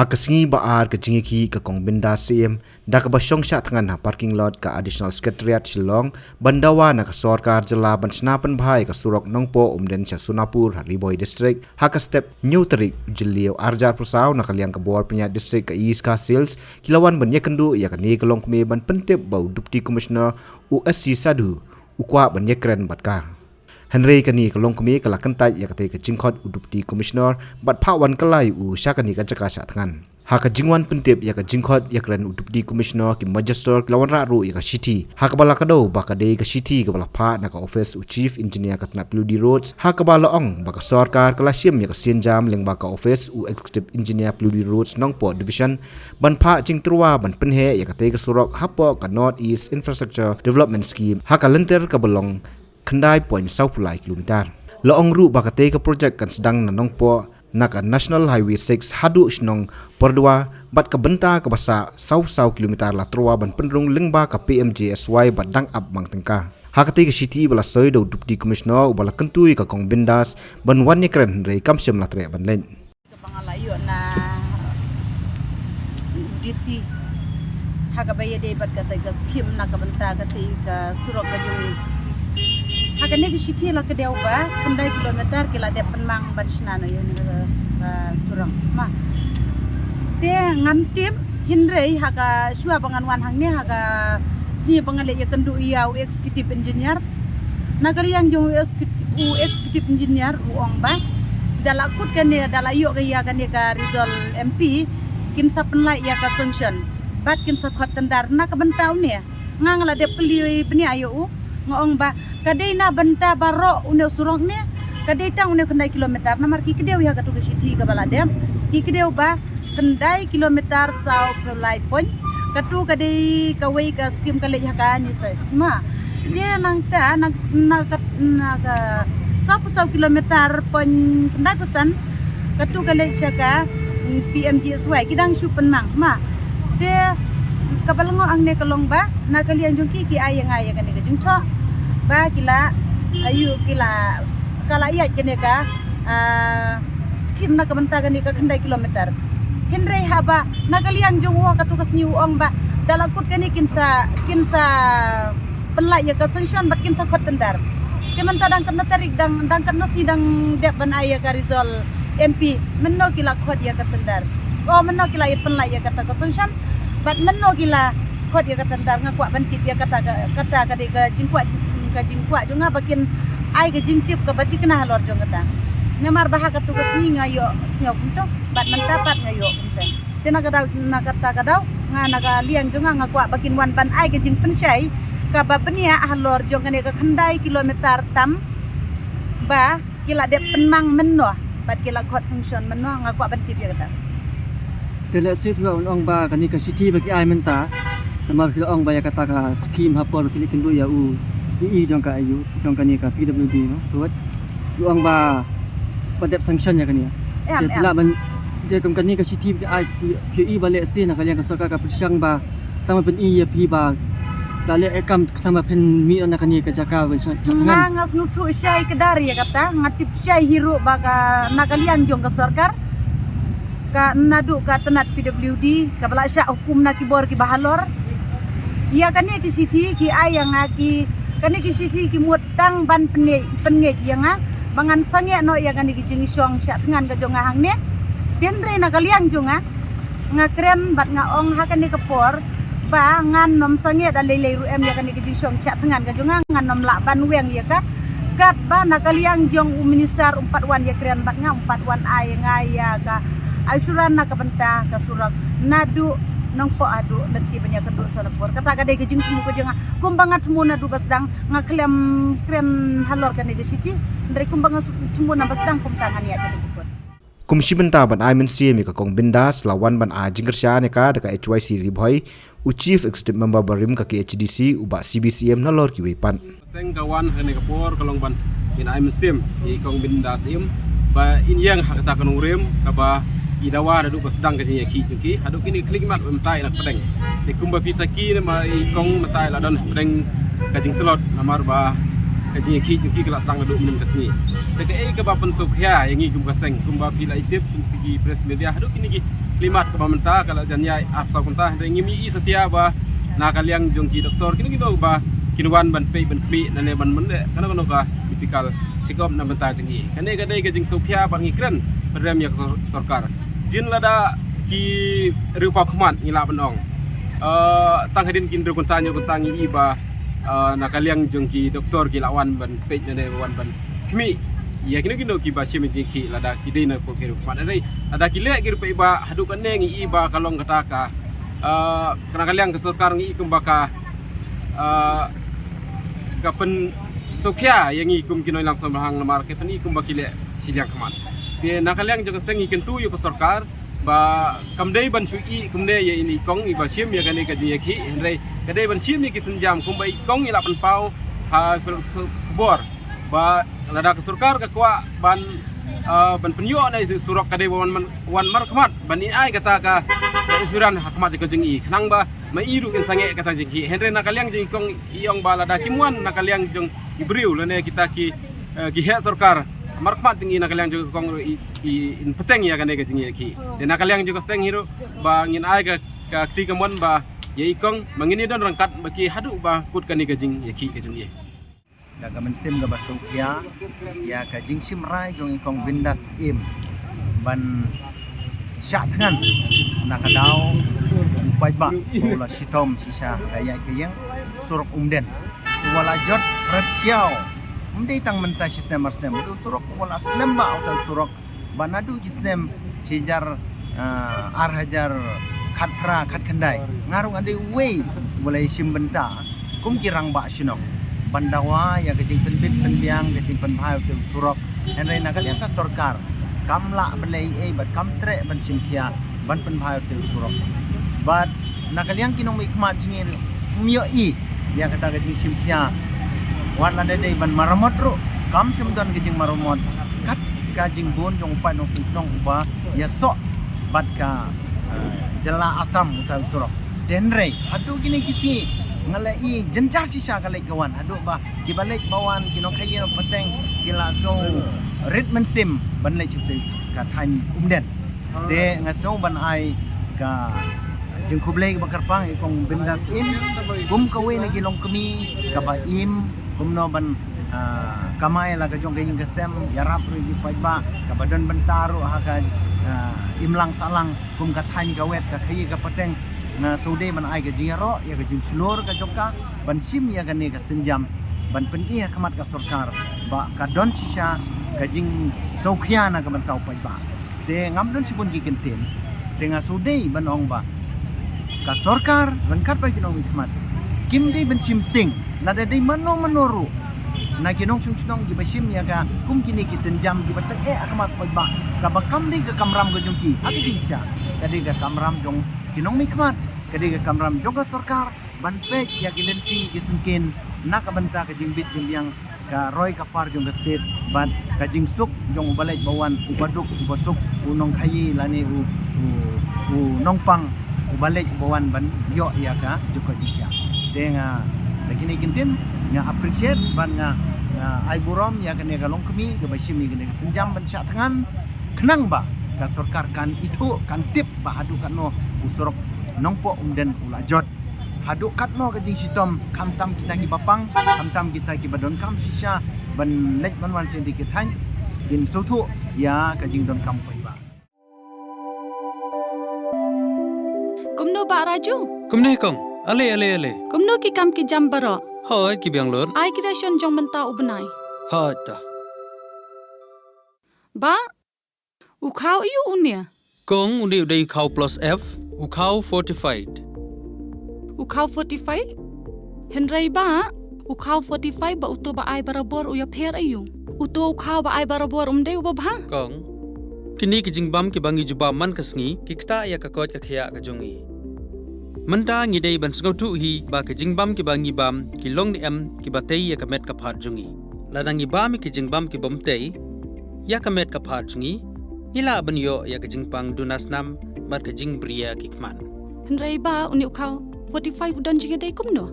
Hakasingi baar ke jingiki ke kong binda CM da ke basyong sya tangan na parking lot ke additional secretariat Shillong bandawa na ke sorkar jela ban senapan bahai ke surok nongpo umden sya Sunapur Hariboy district haka step new terik jeliau arjar pusau na kaliang ke bor penyat district ke East Castles kilawan ban yekendu ya ke ni kelong kemi ban pentip bau Deputy Commissioner USC Sadu ukwa ban yekren batka Henry kani kelong kemi kala kentai ya kate ke jingkot Deputy Commissioner bat pawan kelai u syakani ka jaka sya tangan haka jingwan pentip ya ka jingkot ya kren Deputy Commissioner ki Magister lawan raru ya ka city haka bala kado baka dei ka city ka bala pa na ka office u chief engineer ka Tanat Peludi Roads haka bala ong baka sarkar kala sim ya ka sienjam leng baka office u executive engineer Peludi Roads Nongpo division ban pa jing truwa ban penhe ya ka te ka surok hapo ka North East Infrastructure Development Scheme haka lenter ka belong Kendai point South Pulai kilometer. Loong ru bakate ke projek kan sedang nanongpo naka National Highway 6 hadu snong perdua bat ke benta ke basa South kilometer la trua ban penrung lengba ke PMJSY bat dang up mang tengka. Hakati ke city bala soy do Deputy Commissioner bala kentui ke kong bindas ban wan keren rei kamsem la tre ban len. Kepangalayo na DC haka baye de bat kata ke skim na ke benta kata ke surok kajung haka ne gishiti la ke deuba kendai kilometer kila de penmang barisna no yo ni surang ma de ngantip hinrei haka shua bangan wan hang ne haka si bangale ya kendu iya executive engineer nagari yang jong executive engineer uong ba dalakut kan dia dalayo ke ya kan dia ka result MP kin sa penlai ya ka sanction bat kin sa khot tendar na ka bentau ne ngangala de peli peni ayo ngong ba kadai na benta baro une surong ne kadai tang une kendai kilometer na marki kedeu ya katu ke city ke baladem ki kedeu ba kendai kilometer sau pelai pon katu kadai kawai ka skim kale ya ka ni ma dia nang ta na sau kilometer pon kendai pesan katu kale syaka PMJSY kidang supen mang ma dia kabalango ang ne kalong ba na kalian jungki ki ayang kan ne jungcho ba kila ayu kila kala iya kene ka skim na kabenta kan ka kendai kilometer henrei haba na kalian jungwa katukas ni uong ba dalakut kani kinsa penlai ya ka sanction bat kinsa khot tendar kementa dang kana tarik dang kana sidang dep ban aya ka result MP menno kila khot ya ka tendar menno kila penlai ya kata ka sanction bat menno kila khot ya ka tendar ngakwa bantip ya kata ka de ka jingkwa junga bakin ai ke jingtip ke bati kena halor jong kata nemar bahak tugas ni ngayo sngau punto bat mentapat ngayo punto tena kadau nga naga liang junga ngakwa bakin wan ban ai ke jing pensyai ka babenia halor jong kane ke kendai kilometer tam ba kila de penmang menno bat kila khot sanction menno ngakwa bantip ya kata tele sip ong ba kani ka city bagi ai menta tamar kila ong ba ya kata ka scheme hapor kili kendu ya u i jong ka ayu jong kani ka PWD no buat uang ba padep sanction ya kani ya pila ban je kum kani ka city ai QE balik sin na kalian ka sarkar ka persyang ba tama pen i ya pi ba lale ekam sama pen mi na kani ka jaka jangan ngas nutu syai kedari ya kata ngatip syai hiru ba ka na kalian jong ka sarkar ka nadu ka Tanat PWD ka bala sya hukum na kibor ki bahalor iya kani ki city ki ayang aki kani ki sisi ki mutang ban penge yang bangan sange no ya kani ki jing syong sya tengan ka jong hang ne tenre na kaliang jonga ngakren bat ngaong ha kani kepor ba ngan nom sange da lele ru em ya kani ki jing syong sya tengan ka jong ngan nom la ban weng ya ka kat ba na kaliang jong minister 41 ya kren bat nga 41 ai ngaya ka asuran na ka benta ka surak nadu nongpo adu nanti banyak kedua salapor kata kadai ke jing semua ke jangan kumbangat semua nadu basdang ngaklem kren halor kan di sini dari kumbangat semua na basdang kumtangan ya jadi bukut Komisi benta ban ai mensi mi ka kong bindas lawan ban a jingkersya ne ka deka HYC Ribhoi u chief executive member barim ka KHDC u ba CBCM na lor ki wepan seng kawan hene kapor kalong ban in ai mensim i kong bindas im ba in yang hakata kanung rem ka ba idawa dadu sedang ke sini ki hadu kini klik mat mentai nak pedeng de kumba pisaki ne ma kong mentai la don pedeng kajing telot namar ba kajing ki kala sedang dadu min ke sini teke ke ba pen sokya yang kum kaseng kumba pila itip pergi press media hadu kini ki klimat ke bamenta kalau janya apsa kunta ngimi setia ba nakaliang jongki doktor kini gitu ba kinuan ban pe ban kmi nane ban mende kana kono ka tipikal sikop na benta jengi kane gadai ke jing sokya ban ngikren padam yak sarkar jin lada ki rupa khman ngila banong tang hadin kin ru kunta nyo kunta ngi ba nakaliang jongki doktor ki lawan ban pe nane wan ban kmi ya kini ki ba shim jiki lada ki dina ko ki khman dai ada ki le ki pe ba hadu kan ngi ba kalong kata ka kenakaliang keserkar ngi kumbaka kapen sokya yang ikum kinoi langsung bahang lamar ke tani ikum bakile silang keman dia nakaliang juga sengi kentu yu keserkar ba kamdei ban sui kumde ya ini kong iba sim ya kani kaji yaki hendrai kadai ban sim ni kisenjam kumbai kong ila pan pau ha kubor ba lada keserkar ka kwa ban penyo na surok kadai wan mar kemat ban ai kata ka usuran hakmat ke jengi kenang ba mairu in sange kata jengi henry nakaliang jeng kong iong bala da kimuan nakaliang jeng ibriu lene kita ki he sarkar markmat jengi nakaliang jeng kong in peteng ya kane ke jengi ki de nakaliang juga seng hiru ba ngin ai ka ti kamon ba ye ikong mangini don rangkat baki hadu ba kut kane ke jeng ye ki ke jengi daga mensim ga basuk ya ka jing simrai jong ikong bindas im ban syatkan nakadau upai ba bola sitom sisa kaya kayang suruk umden wala jot retiau umdei tang mentai sistem du suruk wala slem ba utal suruk banadu sistem sijar arhajar khatra khat khandai ngarung ade wei mulai simbenta kum kirang ba sinok bandawa ya kejing penbit penbiang kejing penbhai utal suruk henry nakal yang ka sarkar kamla belai bat kamtre ban simkia ban penbhai utal suruk but nakaliang kinong ikmat jingir mio I dia kata kejing simkia wan lada dei ban maramot ro kam simdon kejing maramot kat kajing bon jong upai nong sunong uba ya sok bat ka jela asam utal surok denrei adu gini kisi ngalai jencar sisa kalai kawan adu ba dibalik bawan kinong khaye peteng kila so ritmen sim ban lai chupte ka than umden de ngaso ban ai ka jeng kublai bakar pang ikong bindas im kum kawe na gilong kami kaba im kum no ban kamay la kajong kayong kasem yarap ri paiba kabadon bantaro haka imlang salang kum kathan kawet ka khayi ka pateng na saude man ai ka jiro ya ka jing slor ka jokka ban sim ya ka ne ka senjam ban pen iya kamat ka sarkar ba ka don sisa ka jing sokya na ka bantau paiba de ngamdon sipun gikintin dengan saude ban ong ba ka sarkar rangkat ba kinong hikmat kim dei ben sim sting nada dei mano manoru na kinong sungsnong gi basim ya ka kum kini ki senjam gi batak akamat paiba ka bakam dei ka kamram go jongki ati bisa kadi ka kamram jong kinong hikmat kadi ka kamram jong ka sarkar ban pek ya gilenti gi sungkin na ka banta ka jingbit jimbiang ka roy ka par jong ka state ban ka jingsuk jong balai bawan ubaduk ubasuk unong khayi lani u nongpang balik bawan ban yo ya ka joko jika denga begini kintin nga appreciate ban nga ai burom ya kene galong kami ga basim ni kene senjam ban syak tangan kenang ba ka sarkar kan itu kan tip ba adu kan no usurok nongpo umden ulajot hadu kat no ka jing sitom kamtam kita ki bapang kamtam kita ki badon kam sisa ban lek ban wan sen dikit han din sotu ya ka jing don kam ba Kumno ba Raju? Kumne kong, ale. Kumno ki kam ki jam baro. Hoi ki biang lor. Ai ki ration jong menta ubnai. Hoi ta. Ba? Ukau iu unia. Kong undi udai kau plus F, ukau fortified. Ukau 45? Henry ba? Ukau 45 ba uto ba ai barabor uya pher ayu. Uto ukau ba ai barabor umde uba ba? Kong. Kini ki jingbam ki bangi juba man kasngi ki kta ya ka kot ka khya ka jongi. Menta ngi dei ban sngau tu hi ba ki jingbam ki bangi bam ki long ni em ki batei ya ka met ka phat jongi. Ladangi bam ki jingbam ki bom tei ya ka met ka phat jongi. Ila ban yo ya ka jingpang dunasnam mar ka jing bria ki kman. Henry ba uni ukau 45 udan jinga dei kumno.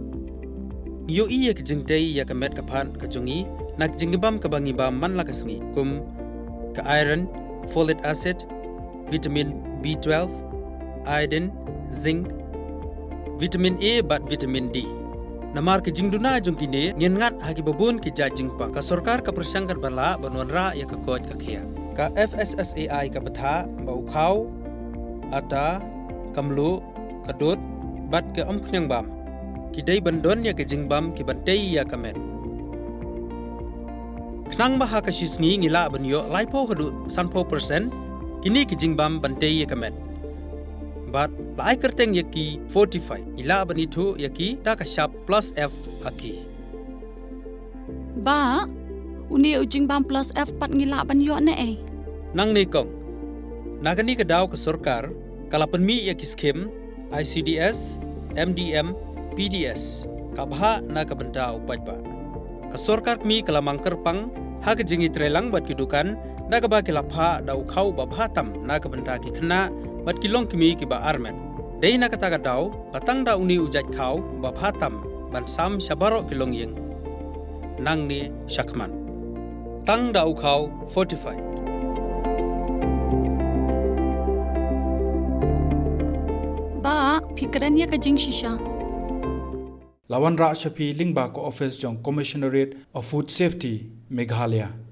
Yo iya ki jingtei ya ka met ka phat ka jongi nak jingbam ka bangi bam man la kasngi kum ka iron, folic acid, vitamin B12, iodine, zinc, vitamin A bat vitamin D. Namar ke jingduna jong kini ngengat hagi babun ke jajingpa ka sorkar ka persangkar bala banwanra ya ka kot ka khia. Ka FSSAI ka batha bau khau ata kamlu kadut bat ke ompnyang bam. Kidai bandon ya ke jingbam ki bantei ya kamet. Knang baha ka shisngi ngila banyo laipo hadu sanpo persen kini ke jingbam bantei ya kamet. But lai kerteng yaki 45 ila banitu yaki da ka sharp plus F aki. Ba, uni ujing bam plus F pat ngila ban yo ne eh. Nang ni kong. Nagani ka daw ka sorkar kalapan mi yaki skim ICDS, MDM, PDS. Kabha na ka benda upaj ba. Ka sorkar mi kalamang kerpang ha ka jingi trelang bat kidukan na ka ba kilapha daw khau ba bhatam na ka benda ki khna bat kilong kimi ki ba armen. Dei na kata ka daw patang da uni ujat khau ba bhatam ban sam shabaro kilong yeng. Nang ni Shakman. Tang da ukhau 45. Ba, pikirannya ka jing shisha. Lawan Ra Shafi Lingba ko office jong Commissionerate of Food Safety Meghalaya.